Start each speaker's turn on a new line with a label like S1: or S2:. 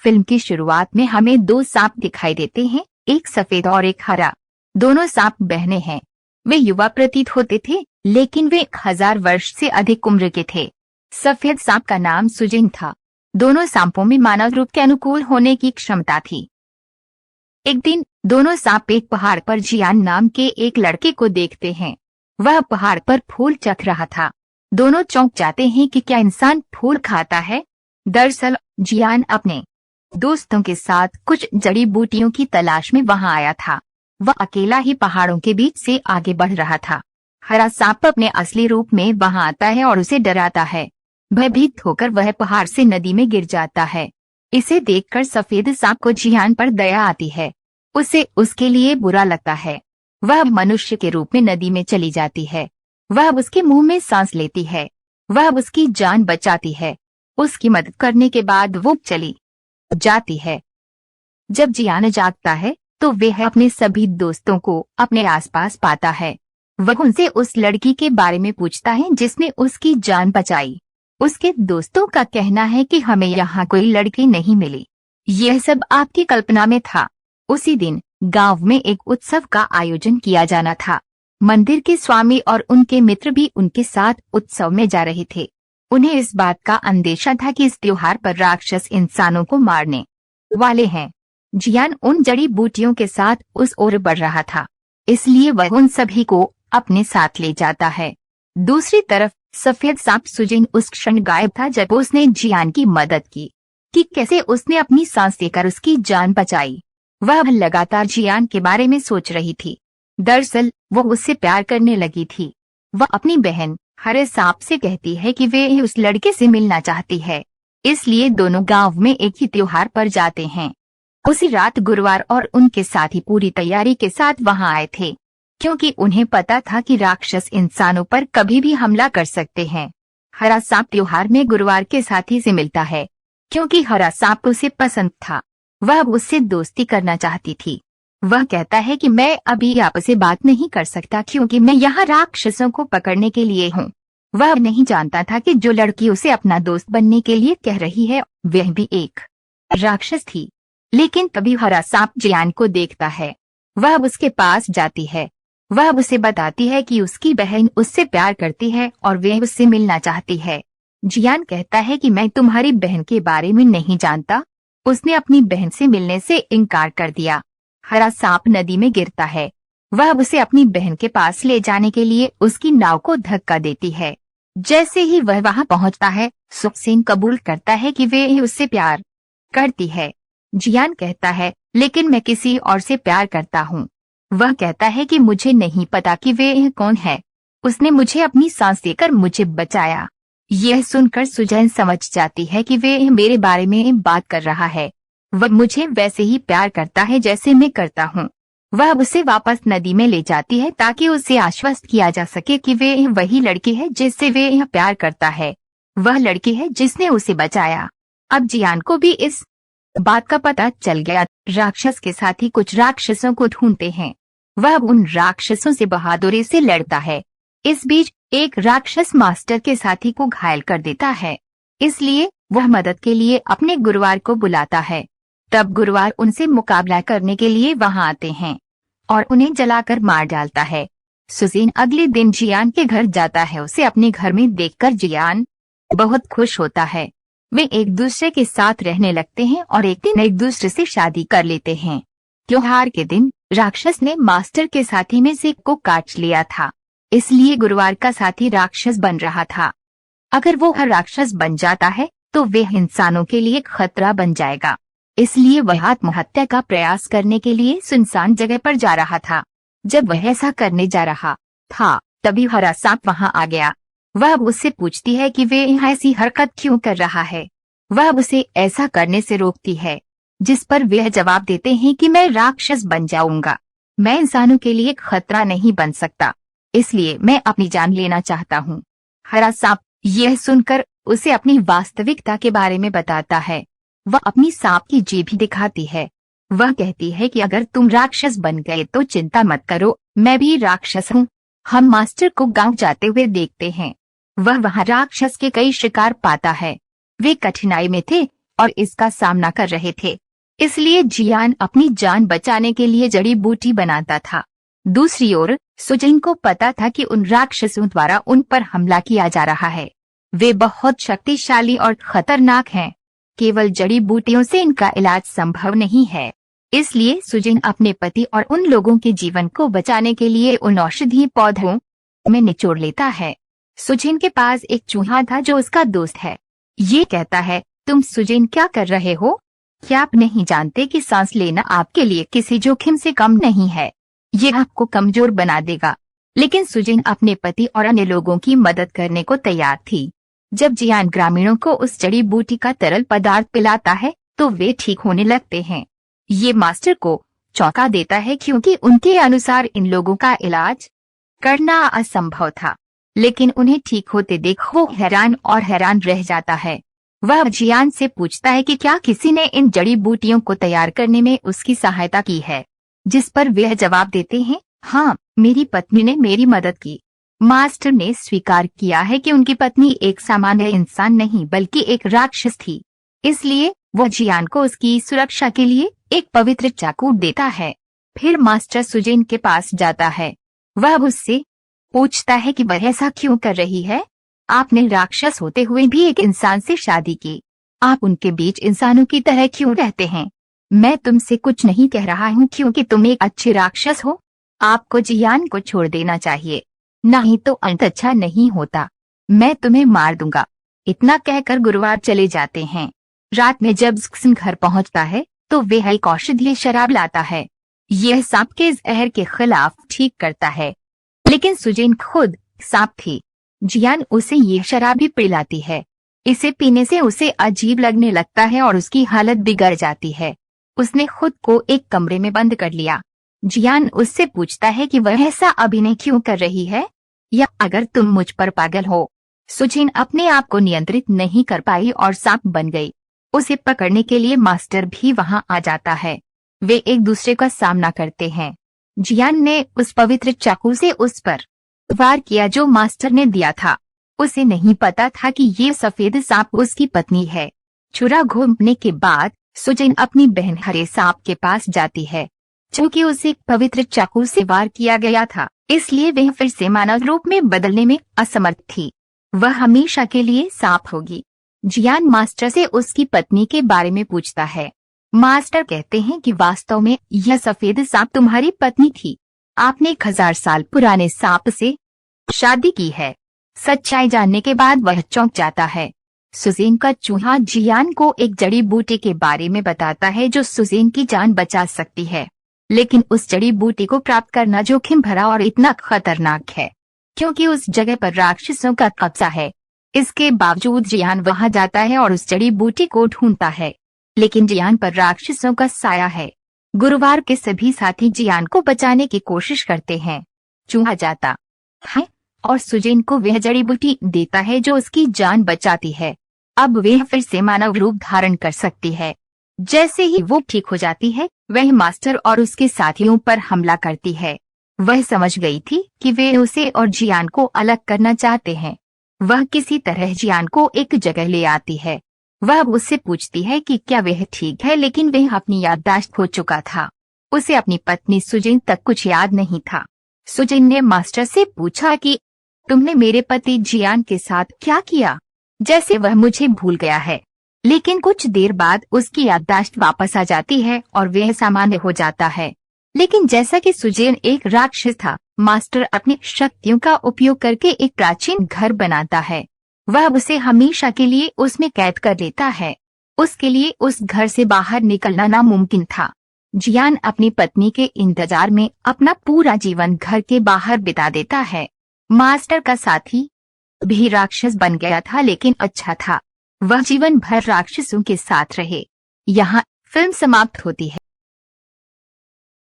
S1: Film की शुरुआत में हमें दो सांप दिखाई देते हैं, एक सफेद और एक हरा। दोनों सांप बहने हैं। वे युवा प्रतीत होते थे, लेकिन वे 1000 वर्ष से अधिक उम्र के थे। सफेद सांप का नाम सुजिन था। दोनों सांपों में मानव रूप के अनुकूल होने की क्षमता थी। एक दिन दोनों सांप एक पहाड़ पर जियान नाम के एक लड़के को देखते हैं। वह पहाड़ पर फूल चख रहा था। दोनों चौंक जाते हैं कि क्या इंसान फूल खाता है। दरअसल जियान अपने दोस्तों के साथ कुछ जड़ी बूटियों की तलाश में वहां आया था। वह अकेला ही पहाड़ों के बीच से आगे बढ़ रहा था। हरा सांप अपने असली रूप में वहां आता है और उसे डराता है। भयभीत होकर वह पहाड़ से नदी में गिर जाता है। इसे देखकर सफेद सांप को जियान पर दया आती है। उसे उसके लिए बुरा लगता है। वह मनुष्य के रूप में नदी में चली जाती है। वह उसके मुंह में सांस लेती है। वह उसकी जान बचाती है। उसकी मदद करने के बाद वो चली जाती है। जब जियान जागता है तो वह अपने सभी दोस्तों को अपने आसपास पाता है। वह उनसे उस लड़की के बारे में पूछता है जिसने उसकी जान बचाई। उसके दोस्तों का कहना है कि हमें यहाँ कोई लड़की नहीं मिली, यह सब आपकी कल्पना में था। उसी दिन गांव में एक उत्सव का आयोजन किया जाना था। मंदिर के स्वामी और उनके मित्र भी उनके साथ उत्सव में जा रहे थे। उन्हें इस बात का अंदेशा था कि इस त्योहार पर राक्षस इंसानों को मारने वाले हैं। जियान उन जड़ी बूटियों के साथ उस ओर बढ़ रहा था, इसलिए वह उन सभी को अपने साथ ले जाता है। दूसरी तरफ सफेद सांप सुजिन उस क्षण गायब था जब उसने जियान की मदद की कि कैसे उसने अपनी सांस देकर उसकी जान बचाई। वह लगातार जियान के बारे में सोच रही थी। दरअसल वो उससे प्यार करने लगी थी। वह अपनी बहन हरे सांप से कहती है कि वे उस लड़के से मिलना चाहती है, इसलिए दोनों गांव में एक ही त्योहार पर जाते हैं। उसी रात गुरुवार और उनके साथी पूरी तैयारी के साथ वहां आए थे, क्योंकि उन्हें पता था कि राक्षस इंसानों पर कभी भी हमला कर सकते हैं। हरा सांप त्योहार में गुरुवार के साथी से मिलता है, क्योंकि हरा सांप उसे पसंद था। वह उससे दोस्ती करना चाहती थी। वह कहता है कि मैं अभी आपसे बात नहीं कर सकता क्योंकि मैं यहाँ राक्षसों को पकड़ने के लिए हूँ। वह नहीं जानता था कि जो लड़की उसे अपना दोस्त बनने के लिए कह रही है वह भी एक राक्षस थी। लेकिन तभी हरा सांप जियान को देखता है। वह उसके पास जाती है। वह उसे बताती है कि उसकी बहन उससे प्यार करती है और वह उससे मिलना चाहती है। जियान कहता है कि मैं तुम्हारी बहन के बारे में नहीं जानता। उसने अपनी बहन से मिलने से इनकार कर दिया। हरा सांप नदी में गिरता है। वह उसे अपनी बहन के पास ले जाने के लिए उसकी नाव को धक्का देती है। जैसे ही वह वहां पहुंचता है, सुखसेन कबूल करता है कि वे उससे प्यार करती है। जियान कहता है, लेकिन मैं किसी और से प्यार करता हूँ। वह कहता है कि मुझे नहीं पता कि वे कौन है। उसने मुझे अपनी सांस देकर मुझे बचाया। यह सुनकर सुजैन समझ जाती है कि वे मेरे बारे में बात कर रहा है। वह मुझे वैसे ही प्यार करता है जैसे मैं करता हूँ। वह उसे वापस नदी में ले जाती है ताकि उसे आश्वस्त किया जा सके कि वे वही लड़की है जिससे वे प्यार करता है। वह लड़की है जिसने उसे बचाया। अब जियान को भी इस बात का पता चल गया। राक्षस के साथी कुछ राक्षसों को ढूंढते हैं। वह उन राक्षसों से बहादुरी से लड़ता है। इस बीच एक राक्षस मास्टर के साथी को घायल कर देता है, इसलिए वह मदद के लिए अपने गुरुवार को बुलाता है। तब गुरुवार उनसे मुकाबला करने के लिए वहां आते हैं और उन्हें जलाकर मार डालता है। सुजैन अगले दिन जियान के घर जाता है। उसे अपने घर में देखकर जियान बहुत खुश होता है। वे एक दूसरे के साथ रहने लगते हैं और एक दिन एक दूसरे से शादी कर लेते हैं। त्योहार के दिन राक्षस ने मास्टर के साथी में से एक को काट लिया था, इसलिए गुरुवार का साथी राक्षस बन रहा था। अगर वो हर राक्षस बन जाता है तो वह इंसानों के लिए खतरा बन जाएगा, इसलिए वह आत्महत्या का प्रयास करने के लिए सुनसान जगह पर जा रहा था। जब वह ऐसा करने जा रहा था तभी हरा सांप वहां आ गया। वह उससे पूछती है कि वह ऐसी हरकत क्यों कर रहा है। वह उसे ऐसा करने से रोकती है, जिस पर वह जवाब देते हैं कि मैं राक्षस बन जाऊंगा। मैं इंसानों के लिए खतरा नहीं बन सकता, इसलिए मैं अपनी जान लेना चाहता हूँ। हरा सांप यह सुनकर उसे अपनी वास्तविकता के बारे में बताता है। वह अपनी सांप की जीभ भी दिखाती है। वह कहती है कि अगर तुम राक्षस बन गए तो चिंता मत करो, मैं भी राक्षस हूँ। हम मास्टर को गांव जाते हुए देखते हैं। वह वहां राक्षस के कई शिकार पाता है। वे कठिनाई में थे और इसका सामना कर रहे थे। इसलिए जियान अपनी जान बचाने के लिए जड़ी बूटी बनाता था। दूसरी ओर सुजिन को पता था कि उन राक्षसों द्वारा उन पर हमला किया जा रहा है। वे बहुत शक्तिशाली और खतरनाक हैं। केवल जड़ी बूटियों से इनका इलाज संभव नहीं है। इसलिए सुजिन अपने पति और उन लोगों के जीवन को बचाने के लिए उन औषधीय पौधों में निचोड़ लेता है। सुजिन के पास एक चूहा था जो उसका दोस्त है। ये कहता है, तुम सुजिन क्या कर रहे हो? क्या आप नहीं जानते कि सांस लेना आपके लिए किसी जोखिम से कम नहीं है? ये आपको कमजोर बना देगा। लेकिन सुजिन अपने पति और अन्य लोगों की मदद करने को तैयार थी। जब जियान ग्रामीणों को उस जड़ी बूटी का तरल पदार्थ पिलाता है तो वे ठीक होने लगते हैं। ये मास्टर को चौंका देता है क्योंकि उनके अनुसार इन लोगों का इलाज करना असंभव था। लेकिन उन्हें ठीक होते देख वो हैरान रह जाता है। वह जियान से पूछता है कि क्या किसी ने इन जड़ी बूटियों को तैयार करने में उसकी सहायता की है, जिस पर वह जवाब देते हैं, हाँ, मेरी पत्नी ने मेरी मदद की। मास्टर ने स्वीकार किया है कि उनकी पत्नी एक सामान्य इंसान नहीं बल्कि एक राक्षस थी। इसलिए वह जियान को उसकी सुरक्षा के लिए एक पवित्र चाकू देता है। फिर मास्टर सुजिन के पास जाता है। वह उससे पूछता है कि वह ऐसा क्यों कर रही है? आपने राक्षस होते हुए भी एक इंसान से शादी की। आप उनके बीच इंसानों की तरह क्यों रहते हैं? मैं तुमसे कुछ नहीं कह रहा हूँ क्योंकि तुम एक अच्छे राक्षस हो। आपको जियान को छोड़ देना चाहिए, नहीं तो अंत अच्छा नहीं होता। मैं तुम्हें मार दूंगा। इतना कहकर गुरुवार चले जाते हैं। रात में जब जक्सन घर पहुंचता है तो वह एक औषधीय शराब लाता है। यह सांप के जहर के खिलाफ ठीक करता है। लेकिन सुजिन खुद सांप थी। जियान उसे ये शराब भी पिलाती है। इसे पीने से उसे अजीब लगने लगता है और उसकी हालत बिगड़ जाती है। उसने खुद को एक कमरे में बंद कर लिया। जियान उससे पूछता है कि वह ऐसा अभिनय क्यों कर रही है, या अगर तुम मुझ पर पागल हो। सुजिन अपने आप को नियंत्रित नहीं कर पाई और सांप बन गई। उसे पकड़ने के लिए मास्टर भी वहां आ जाता है। वे एक दूसरे का सामना करते हैं। जियान ने उस पवित्र चाकू से उस पर वार किया जो मास्टर ने दिया था। उसे नहीं पता था कि ये सफेद सांप उसकी पत्नी है। छुरा घूमने के बाद सुजिन अपनी बहन हरे सांप के पास जाती है। चूंकि उसे पवित्र चाकू से वार किया गया था, इसलिए वह फिर से मानव रूप में बदलने में असमर्थ थी। वह हमेशा के लिए सांप होगी। जियान मास्टर से उसकी पत्नी के बारे में पूछता है। मास्टर कहते हैं कि वास्तव में यह सफेद सांप तुम्हारी पत्नी थी। आपने 1000 साल पुराने सांप से शादी की है। सच्चाई जानने के बाद वह चौंक जाता है। सुजिन का चूहा जियान को एक जड़ी बूटी के बारे में बताता है जो सुजिन की जान बचा सकती है। लेकिन उस जड़ी बूटी को प्राप्त करना जोखिम भरा और इतना खतरनाक है क्योंकि उस जगह पर राक्षसों का कब्जा है। इसके बावजूद जियान वहां जाता है और उस जड़ी बूटी को ढूंढता है, लेकिन जियान पर राक्षसों का साया है। गुरुवार के सभी साथी जियान को बचाने की कोशिश करते हैं। चूहा जाता है और सुजिन को वह जड़ी बूटी देता है जो उसकी जान बचाती है। अब वह फिर से मानव रूप धारण कर सकती है। जैसे ही वो ठीक हो जाती है, वह मास्टर और उसके साथियों पर हमला करती है। वह समझ गई थी कि वे उसे और जियान को अलग करना चाहते हैं। वह किसी तरह जियान को एक जगह ले आती है। वह उससे पूछती है कि क्या वह ठीक है, लेकिन वह अपनी याददाश्त खो चुका था। उसे अपनी पत्नी सुजिन तक कुछ याद नहीं था। सुजिन ने मास्टर से पूछा कि तुमने मेरे पति जियान के साथ क्या किया, जैसे वह मुझे भूल गया है। लेकिन कुछ देर बाद उसकी याददाश्त वापस आ जाती है और वह सामान्य हो जाता है। लेकिन जैसा कि सुजिन एक राक्षस था, मास्टर अपनी शक्तियों का उपयोग करके एक प्राचीन घर बनाता है। वह उसे हमेशा के लिए उसमें कैद कर लेता है। उसके लिए उस घर से बाहर निकलना नामुमकिन था। जियान अपनी पत्नी के इंतजार में अपना पूरा जीवन घर के बाहर बिता देता है। मास्टर का साथी भी राक्षस बन गया था, लेकिन अच्छा था। वह जीवन भर राक्षसों के साथ रहे। यहाँ फिल्म समाप्त होती है।